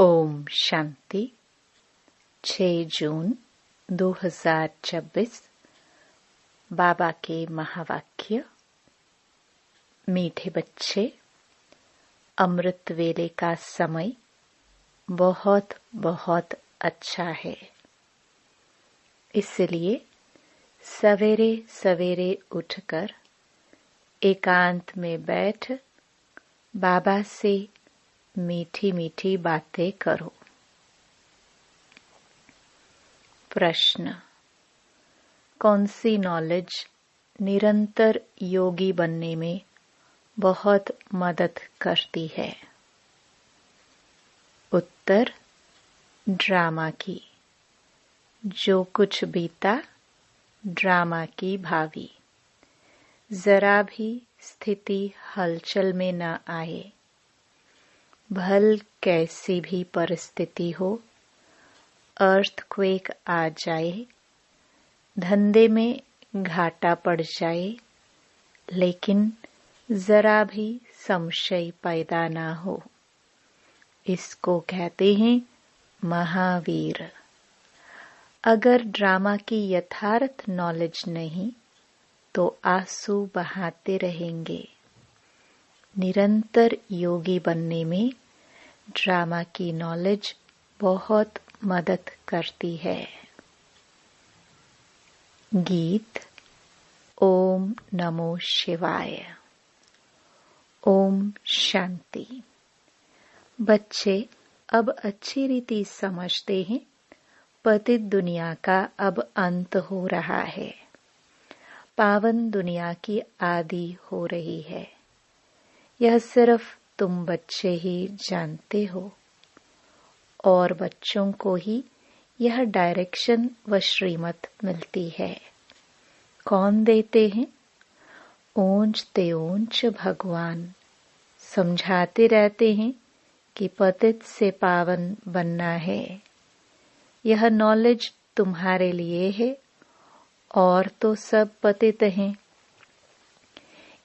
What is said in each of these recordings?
ओम शांति। 6 जून 2026। बाबा के महावाक्य। मीठे बच्चे, अमृत वेले का समय बहुत बहुत अच्छा है। इसलिए सवेरे सवेरे उठकर एकांत में बैठ बाबा से मीठी मीठी बातें करो। प्रश्न: कौन सी नॉलेज निरंतर योगी बनने में बहुत मदद करती है? उत्तर: ड्रामा की। जो कुछ बीता ड्रामा की भावी। जरा भी स्थिति हलचल में न आए। भल कैसी भी परिस्थिति हो, अर्थक्वेक आ जाए, धंधे में घाटा पड़ जाए, लेकिन जरा भी संशय पैदा ना हो, इसको कहते हैं महावीर। अगर ड्रामा की यथार्थ नॉलेज नहीं तो आंसू बहाते रहेंगे। निरंतर योगी बनने में ड्रामा की नॉलेज बहुत मदद करती है। गीत। ओम नमो शिवाय। ओम शांति। बच्चे अब अच्छी रीति समझते हैं, पतित दुनिया का अब अंत हो रहा है, पावन दुनिया की आदि हो रही है। यह सिर्फ तुम बच्चे ही जानते हो, और बच्चों को ही यह डायरेक्शन व श्रीमत मिलती है। कौन देते हैं? ऊंच ते ऊंच भगवान समझाते रहते हैं कि पतित से पावन बनना है। यह नॉलेज तुम्हारे लिए है, और तो सब पतित हैं।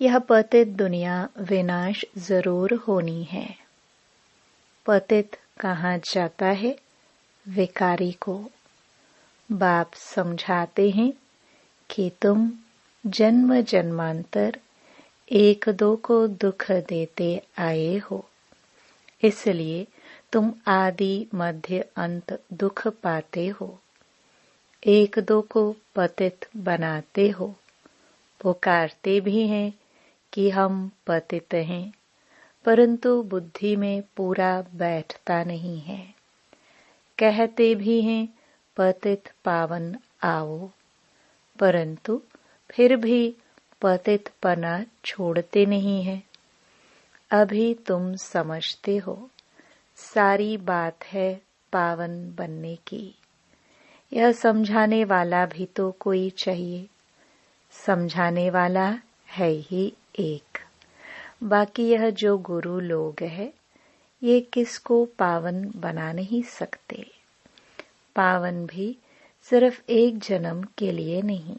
यह पतित दुनिया विनाश जरूर होनी है। पतित कहाँ जाता है? विकारी को। बाप समझाते हैं कि तुम जन्म जन्मांतर एक दो को दुख देते आए हो, इसलिए तुम आदि मध्य अंत दुख पाते हो। एक दो को पतित बनाते हो, पुकारते भी हैं कि हम पतित हैं, परंतु बुद्धि में पूरा बैठता नहीं है। कहते भी हैं पतित पावन आओ, परंतु फिर भी पतित पना छोड़ते नहीं है। अभी तुम समझते हो, सारी बात है पावन बनने की। यह समझाने वाला भी तो कोई चाहिए। समझाने वाला है ही एक। बाकी यह जो गुरु लोग हैं, ये किसको पावन बना नहीं सकते। पावन भी सिर्फ एक जन्म के लिए नहीं,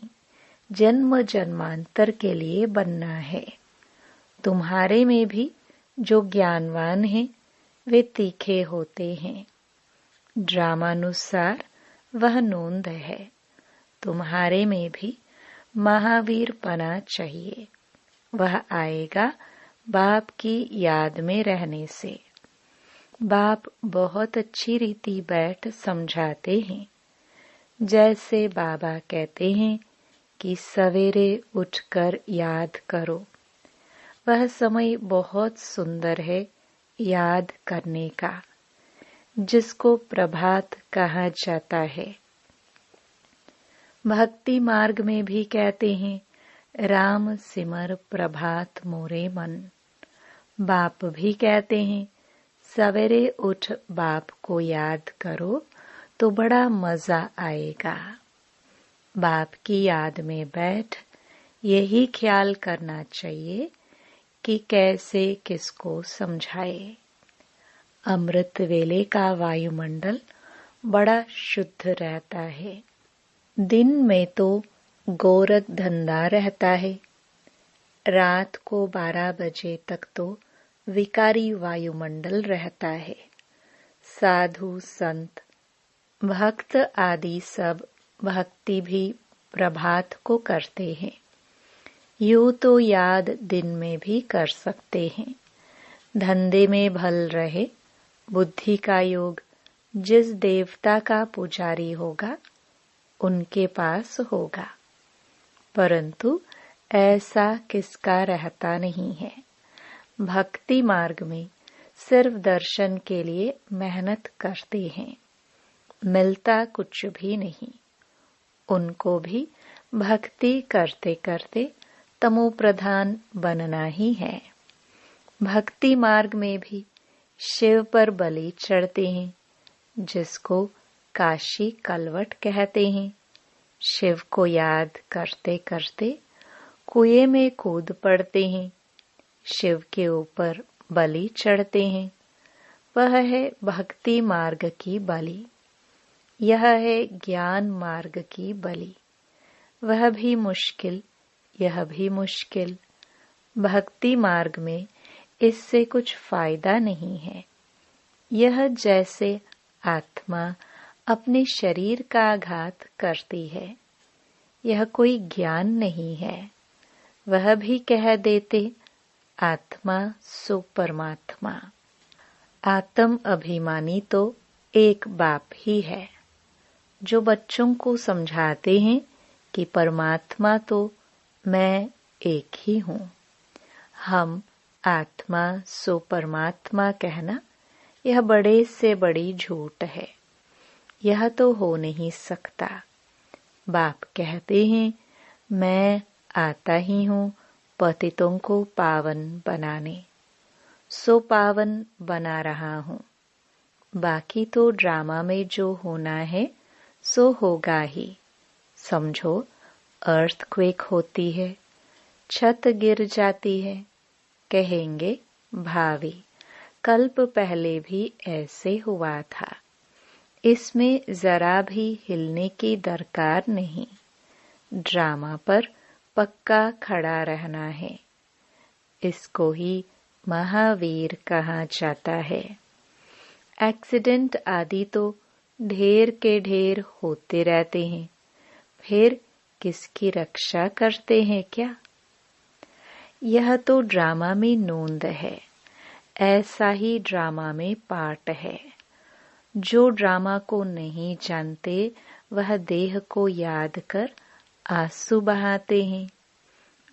जन्म जन्मांतर के लिए बनना है। तुम्हारे में भी जो ज्ञानवान हैं, वे तीखे होते हैं। ड्रामानुसार वह नोंद है। तुम्हारे में भी महावीर पना चाहिए। वह आएगा बाप की याद में रहने से। बाप बहुत अच्छी रीति बैठ समझाते हैं। जैसे बाबा कहते हैं कि सवेरे उठकर याद करो। वह समय बहुत सुंदर है याद करने का, जिसको प्रभात कहा जाता है। भक्ति मार्ग में भी कहते हैं राम सिमर प्रभात मोरे मन। बाप भी कहते हैं सवेरे उठ बाप को याद करो तो बड़ा मजा आएगा। बाप की याद में बैठ यही ख्याल करना चाहिए कि कैसे किसको समझाए। अमृत वेले का वायुमंडल बड़ा शुद्ध रहता है। दिन में तो गोरख धंधा रहता है, रात को 12 बजे तक तो विकारी वायुमंडल रहता है। साधु संत भक्त आदि सब भक्ति भी प्रभात को करते हैं। यूं तो याद दिन में भी कर सकते हैं। धंधे में भल रहे बुद्धि का योग जिस देवता का पुजारी होगा उनके पास होगा, परंतु ऐसा किसका रहता नहीं है। भक्ति मार्ग में सिर्फ दर्शन के लिए मेहनत करते हैं, मिलता कुछ भी नहीं। उनको भी भक्ति करते करते तमो प्रधान बनना ही है। भक्ति मार्ग में भी शिव पर बलि चढ़ते हैं, जिसको काशी कलवट कहते हैं। शिव को याद करते करते कुएं में कूद पड़ते हैं, शिव के ऊपर बलि चढ़ते हैं। वह है भक्ति मार्ग की बलि, यह है ज्ञान मार्ग की बलि। वह भी मुश्किल, यह भी मुश्किल। भक्ति मार्ग में इससे कुछ फायदा नहीं है। यह जैसे आत्मा अपने शरीर का आघात करती है, यह कोई ज्ञान नहीं है। वह भी कह देते आत्मा सो परमात्मा। आत्म अभिमानी तो एक बाप ही है, जो बच्चों को समझाते हैं कि परमात्मा तो मैं एक ही हूँ। हम आत्मा सो परमात्मा कहना यह बड़े से बड़ी झूठ है। यह तो हो नहीं सकता। बाप कहते हैं मैं आता ही हूँ पतितों को पावन बनाने, सो पावन बना रहा हूँ। बाकी तो ड्रामा में जो होना है सो होगा ही। समझो अर्थक्वेक होती है, छत गिर जाती है, कहेंगे भावी कल्प पहले भी ऐसे हुआ था। इसमें जरा भी हिलने की दरकार नहीं। ड्रामा पर पक्का खड़ा रहना है। इसको ही महावीर कहा जाता है। एक्सीडेंट आदि तो ढेर के ढेर होते रहते हैं, फिर किसकी रक्षा करते हैं क्या? यह तो ड्रामा में नोंद है, ऐसा ही ड्रामा में पाठ है। जो ड्रामा को नहीं जानते वह देह को याद कर आंसू बहाते हैं।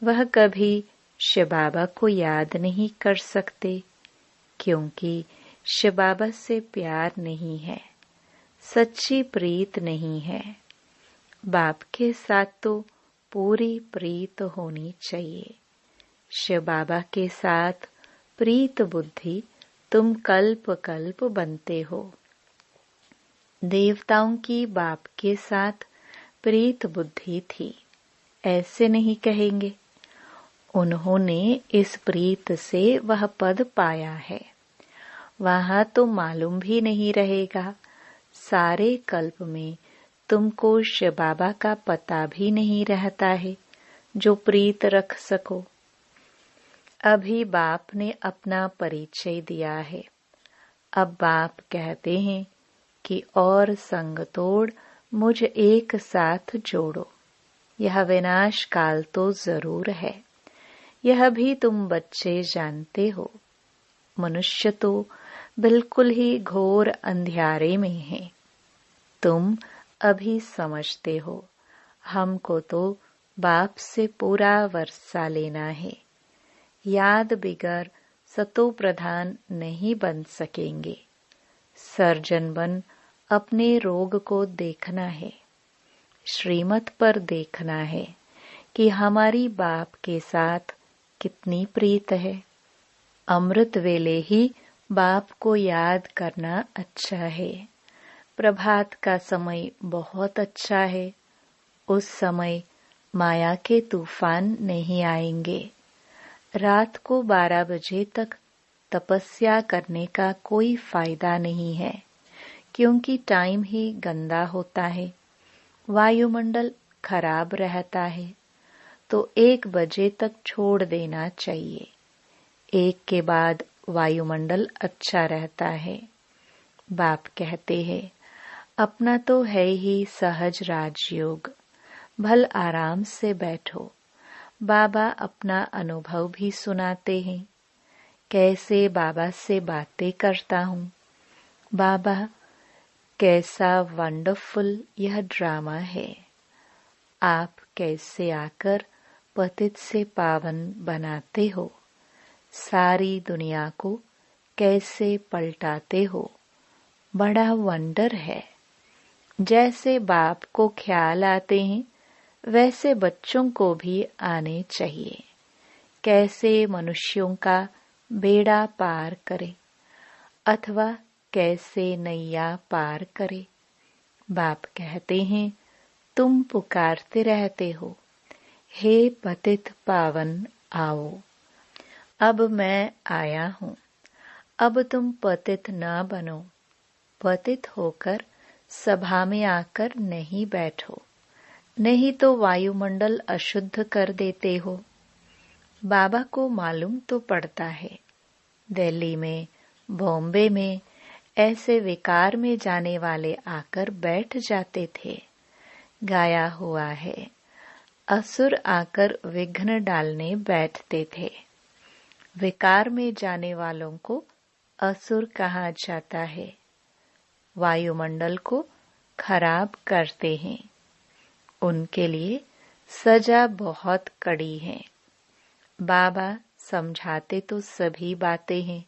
वह कभी शिव बाबा को याद नहीं कर सकते, क्योंकि शिव बाबा से प्यार नहीं है, सच्ची प्रीत नहीं है। बाप के साथ तो पूरी प्रीत होनी चाहिए। शिव बाबा के साथ प्रीत बुद्धि तुम कल्प कल्प बनते हो। देवताओं की बाप के साथ प्रीत बुद्धि थी, ऐसे नहीं कहेंगे। उन्होंने इस प्रीत से वह पद पाया है। वहां तो मालूम भी नहीं रहेगा। सारे कल्प में तुमको शिव बाबा का पता भी नहीं रहता है जो प्रीत रख सको। अभी बाप ने अपना परिचय दिया है। अब बाप कहते हैं कि और संग तोड़ मुझ एक साथ जोड़ो। यह विनाश काल तो जरूर है, यह भी तुम बच्चे जानते हो। मनुष्य तो बिल्कुल ही घोर अंधियारे में है। तुम अभी समझते हो। हमको तो बाप से पूरा वर्षा लेना है। याद बिगर सतो प्रधान नहीं बन सकेंगे। सर्जन बन अपने रोग को देखना है, श्रीमत पर देखना है कि हमारी बाप के साथ कितनी प्रीत है। अमृत वेले ही बाप को याद करना अच्छा है। प्रभात का समय बहुत अच्छा है। उस समय माया के तूफान नहीं आएंगे। रात को 12 बजे तक तपस्या करने का कोई फायदा नहीं है, क्योंकि टाइम ही गंदा होता है, वायुमंडल खराब रहता है। तो 1 बजे तक छोड़ देना चाहिए। 1 के बाद वायुमंडल अच्छा रहता है। बाप कहते हैं, अपना तो है ही सहज राजयोग, भल आराम से बैठो। बाबा अपना अनुभव भी सुनाते हैं, कैसे बाबा से बातें करता हूँ। बाबा, कैसा वंडरफुल यह ड्रामा है। आप कैसे आकर पतित से पावन बनाते हो, सारी दुनिया को कैसे पलटाते हो, बड़ा वंडर है। जैसे बाप को ख्याल आते हैं वैसे बच्चों को भी आने चाहिए। कैसे मनुष्यों का बेड़ा पार करे अथवा कैसे नैया पार करे। बाप कहते हैं, तुम पुकारते रहते हो, हे पतित पावन आओ। अब मैं आया हूँ, अब तुम पतित न बनो। पतित होकर सभा में आकर नहीं बैठो, नहीं तो वायुमंडल अशुद्ध कर देते हो। बाबा को मालूम तो पड़ता है, दिल्ली में, बॉम्बे में ऐसे विकार में जाने वाले आकर बैठ जाते थे। गाया हुआ है, असुर आकर विघ्न डालने बैठते थे। विकार में जाने वालों को असुर कहा जाता है। वायुमंडल को खराब करते हैं। उनके लिए सजा बहुत कड़ी है। बाबा समझाते तो सभी बातें हैं,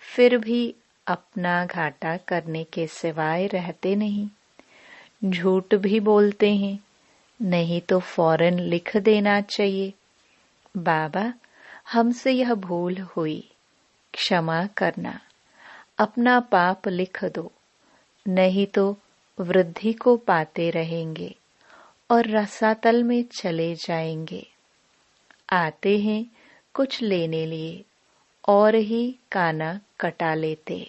फिर भी अपना घाटा करने के सिवाय रहते नहीं। झूठ भी बोलते हैं, नहीं तो फौरन लिख देना चाहिए, बाबा हमसे यह भूल हुई, क्षमा करना। अपना पाप लिख दो, नहीं तो वृद्धि को पाते रहेंगे और रसातल में चले जाएंगे। आते हैं कुछ लेने लिए और ही काना कटा लेते।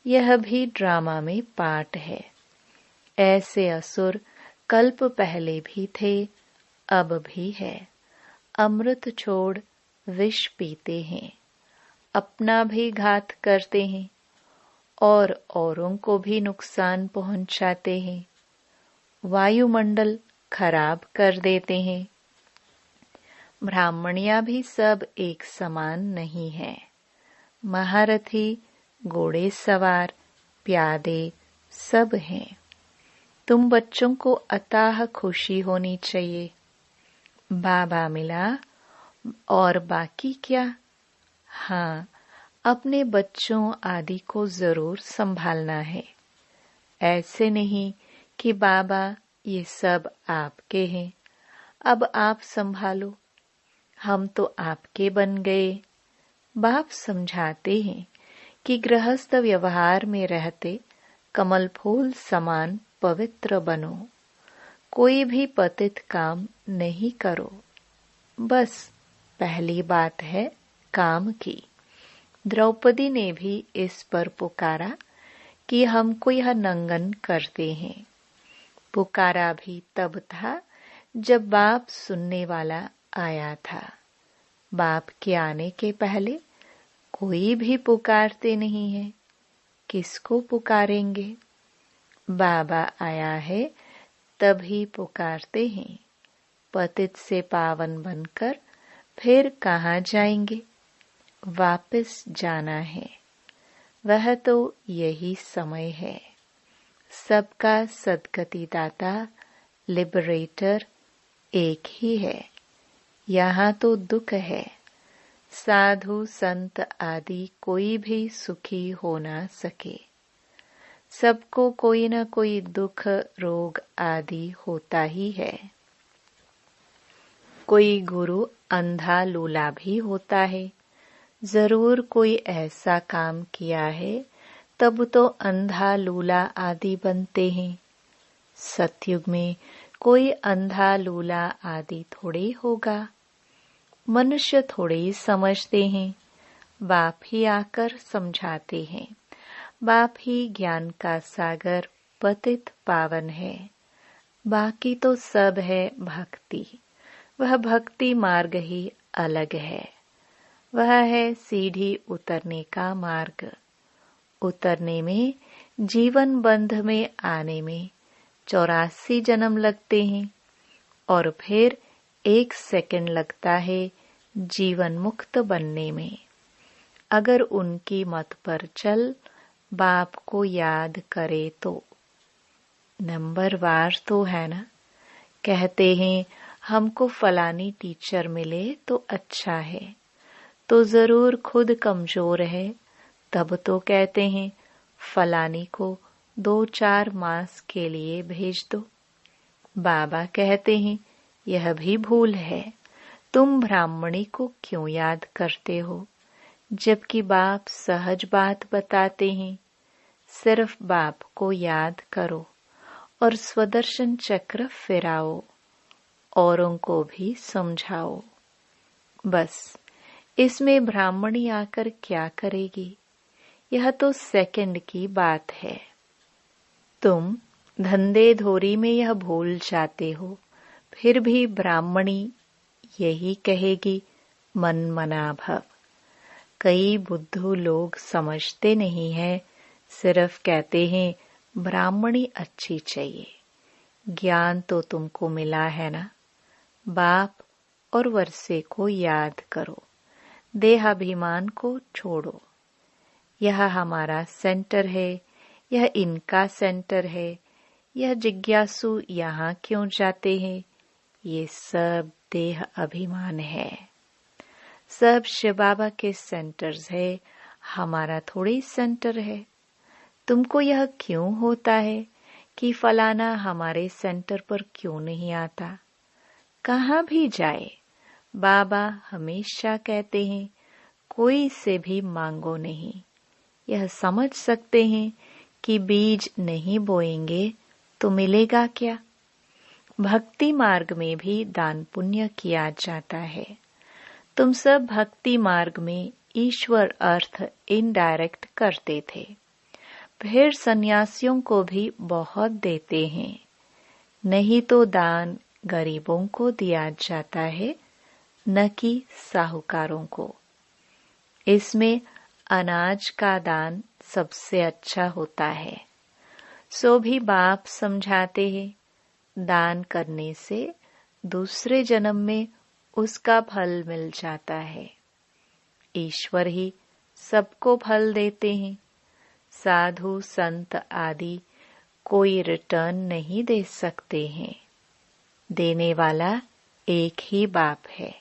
यह भी ड्रामा में पार्ट है। ऐसे असुर कल्प पहले भी थे, अब भी है। अमृत छोड़ विष पीते हैं, अपना भी घात करते हैं और औरों को भी नुकसान पहुंचाते हैं। वायुमंडल खराब कर देते हैं। ब्राह्मणियां भी सब एक समान नहीं है। महारथी, घोड़े सवार, प्यादे सब हैं। तुम बच्चों को अताह खुशी होनी चाहिए। बाबा मिला और बाकी क्या? हाँ, अपने बच्चों आदि को जरूर संभालना है। ऐसे नहीं कि बाबा ये सब आपके हैं, अब आप संभालो, हम तो आपके बन गए। बाप समझाते हैं कि गृहस्थ व्यवहार में रहते कमल फूल समान पवित्र बनो। कोई भी पतित काम नहीं करो। बस पहली बात है काम की। द्रौपदी ने भी इस पर पुकारा कि हमको यह नंगन करते हैं। पुकारा भी तब था जब बाप सुनने वाला आया था। बाप के आने के पहले कोई भी पुकारते नहीं है। किसको पुकारेंगे? बाबा आया है तभी पुकारते हैं। पतित से पावन बनकर फिर कहाँ जाएंगे? वापस जाना है। वह तो यही समय है। सबका सद्गति दाता, लिबरेटर एक ही है। यहाँ तो दुख है। साधु संत आदि कोई भी सुखी हो ना सके। सबको कोई न कोई दुख रोग आदि होता ही है। कोई गुरु अंधा लूला भी होता है। जरूर कोई ऐसा काम किया है तब तो अंधा लूला आदि बनते हैं। सतयुग में कोई अंधा लूला आदि थोड़े होगा। मनुष्य थोड़े ही समझते हैं। बाप ही आकर समझाते हैं। बाप ही ज्ञान का सागर पतित पावन है। बाकी तो सब है भक्ति। वह भक्ति मार्ग ही अलग है। वह है सीढ़ी उतरने का मार्ग। उतरने में, जीवन बंध में आने में 84 जन्म लगते हैं और फिर 1 सेकंड लगता है जीवन मुक्त बनने में। अगर उनकी मत पर चल बाप को याद करे तो। नंबरवार तो है ना। कहते हैं हमको फलानी टीचर मिले तो अच्छा है, तो जरूर खुद कमजोर है, तब तो कहते हैं फलानी को 2-4 मास के लिए भेज दो। बाबा कहते हैं यह भी भूल है, तुम ब्राह्मणी को क्यों याद करते हो, जबकि बाप सहज बात बताते हैं। सिर्फ बाप को याद करो और स्वदर्शन चक्र फिराओ, औरों को भी समझाओ। बस इसमें ब्राह्मणी आकर क्या करेगी, यह तो सेकंड की बात है। तुम धंधे धोरी में यह भूल जाते हो, फिर भी ब्राह्मणी यही कहेगी मन मना भव। कई बुद्धू लोग समझते नहीं है, सिर्फ कहते हैं ब्राह्मणी अच्छी चाहिए। ज्ञान तो तुमको मिला है ना। बाप और वर्षे को याद करो, देहाभिमान को छोड़ो। यह हमारा सेंटर है, यह इनका सेंटर है, यह जिज्ञासु यहाँ क्यों जाते हैं, ये सब देह अभिमान है। सब शिव बाबा के सेंटर्स है, हमारा थोड़ी सेंटर है। तुमको यह क्यों होता है कि फलाना हमारे सेंटर पर क्यों नहीं आता। कहाँ भी जाए बाबा हमेशा कहते हैं कोई से भी मांगो नहीं। यह समझ सकते हैं कि बीज नहीं बोएंगे तो मिलेगा क्या। भक्ति मार्ग में भी दान पुण्य किया जाता है। तुम सब भक्ति मार्ग में ईश्वर अर्थ इनडायरेक्ट करते थे, फिर सन्यासियों को भी बहुत देते हैं। नहीं तो दान गरीबों को दिया जाता है, न कि साहूकारों को। इसमें अनाज का दान सबसे अच्छा होता है। सो भी बाप समझाते हैं दान करने से दूसरे जन्म में उसका फल मिल जाता है। ईश्वर ही सबको फल देते हैं। साधु संत आदि कोई रिटर्न नहीं दे सकते हैं। देने वाला एक ही बाप है,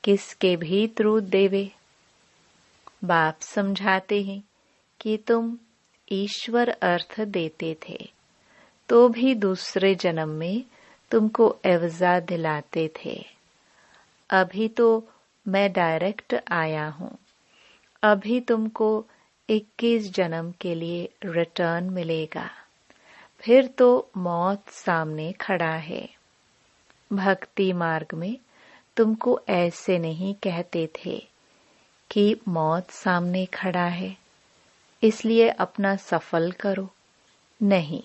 किसके भी थ्रू देवे। बाप समझाते हैं कि तुम ईश्वर अर्थ देते थे, तो भी दूसरे जन्म में तुमको एवजा दिलाते थे। अभी तो मैं डायरेक्ट आया हूँ, अभी तुमको 21 जन्म के लिए रिटर्न मिलेगा। फिर तो मौत सामने खड़ा है। भक्ति मार्ग में तुमको ऐसे नहीं कहते थे कि मौत सामने खड़ा है, इसलिए अपना सफल करो। नहीं,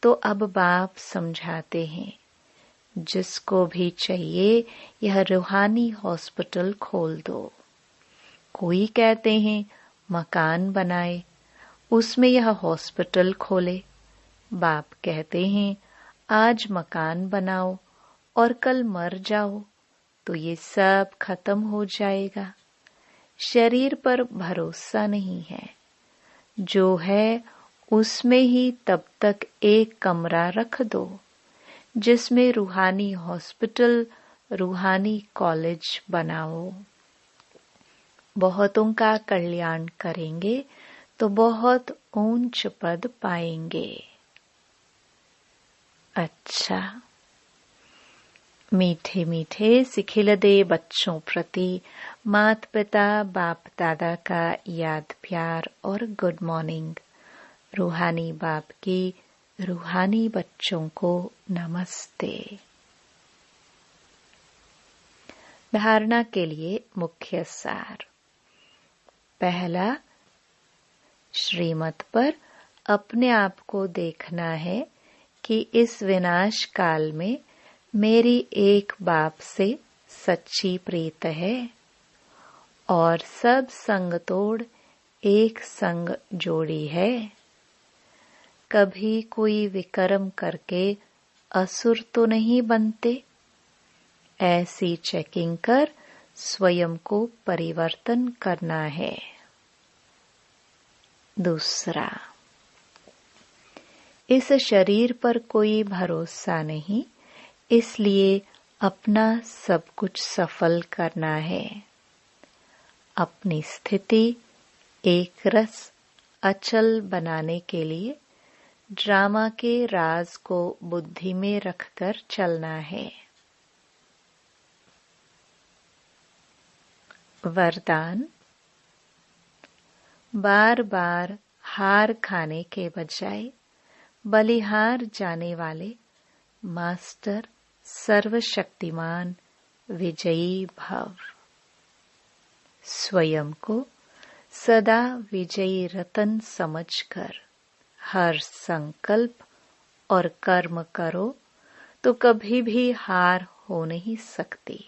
तो अब बाप समझाते हैं जिसको भी चाहिए यह रूहानी हॉस्पिटल खोल दो। कोई कहते हैं मकान बनाए, उसमें यह हॉस्पिटल खोले। बाप कहते हैं आज मकान बनाओ और कल मर जाओ तो ये सब खत्म हो जाएगा। शरीर पर भरोसा नहीं है। जो है उसमें ही तब तक एक कमरा रख दो जिसमें रूहानी हॉस्पिटल, रूहानी कॉलेज बनाओ। बहुतों का कल्याण करेंगे तो बहुत ऊंच पद पाएंगे। अच्छा, मीठे मीठे सिखिलदे बच्चों प्रति माता पिता बाप दादा का याद प्यार और गुड मॉर्निंग। रूहानी बाप की रूहानी बच्चों को नमस्ते। धारणा के लिए मुख्य सार। पहला, श्रीमत पर अपने आप को देखना है कि इस विनाश काल में मेरी एक बाप से सच्ची प्रीत है और सब संग तोड़ एक संग जोड़ी है। कभी कोई विकर्म करके असुर तो नहीं बनते। ऐसी चेकिंग कर स्वयं को परिवर्तन करना है। दूसरा, इस शरीर पर कोई भरोसा नहीं, इसलिए अपना सब कुछ सफल करना है। अपनी स्थिति एक रस अचल बनाने के लिए ड्रामा के राज को बुद्धि में रखकर चलना है। वरदान, बार बार हार खाने के बजाय बलिहार जाने वाले मास्टर सर्वशक्तिमान विजयी भव। स्वयं को सदा विजयी रतन समझकर हर संकल्प और कर्म करो तो कभी भी हार हो नहीं सकती।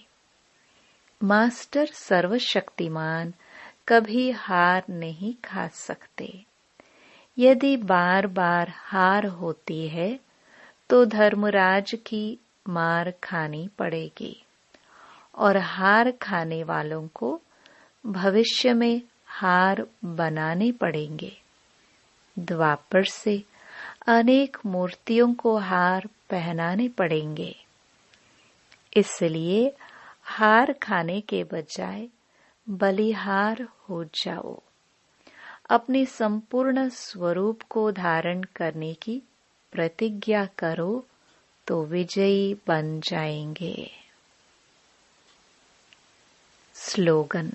मास्टर सर्वशक्तिमान कभी हार नहीं खा सकते। यदि बार बार हार होती है तो धर्मराज की मार खानी पड़ेगी और हार खाने वालों को भविष्य में हार बनाने पड़ेंगे। द्वापर से अनेक मूर्तियों को हार पहनाने पड़ेंगे। इसलिए हार खाने के बजाय बलिहार हो जाओ। अपने संपूर्ण स्वरूप को धारण करने की प्रतिज्ञा करो तो विजयी बन जाएंगे। स्लोगन,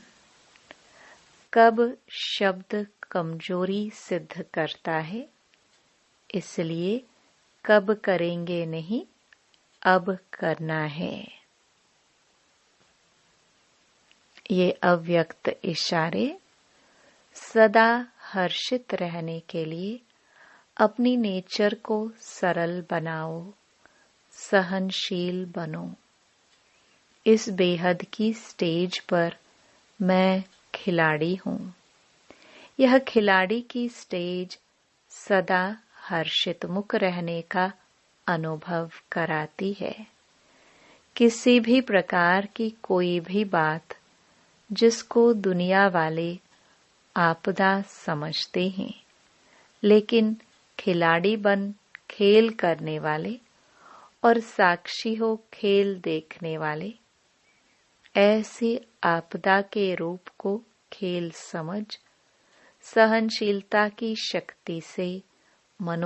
कब शब्द कमजोरी सिद्ध करता है, इसलिए कब करेंगे नहीं, अब करना है। ये अव्यक्त इशारे सदा हर्षित रहने के लिए अपनी नेचर को सरल बनाओ, सहनशील बनो। इस बेहद की स्टेज पर मैं खिलाड़ी हूँ। यह खिलाड़ी की स्टेज सदा हर्षित मुख रहने का अनुभव कराती है। किसी भी प्रकार की कोई भी बात जिसको दुनिया वाले आपदा समझते हैं, लेकिन खिलाड़ी बन खेल करने वाले और साक्षी हो खेल देखने वाले, ऐसी आपदा के रूप को खेल समझ सहनशीलता की शक्ति से मनो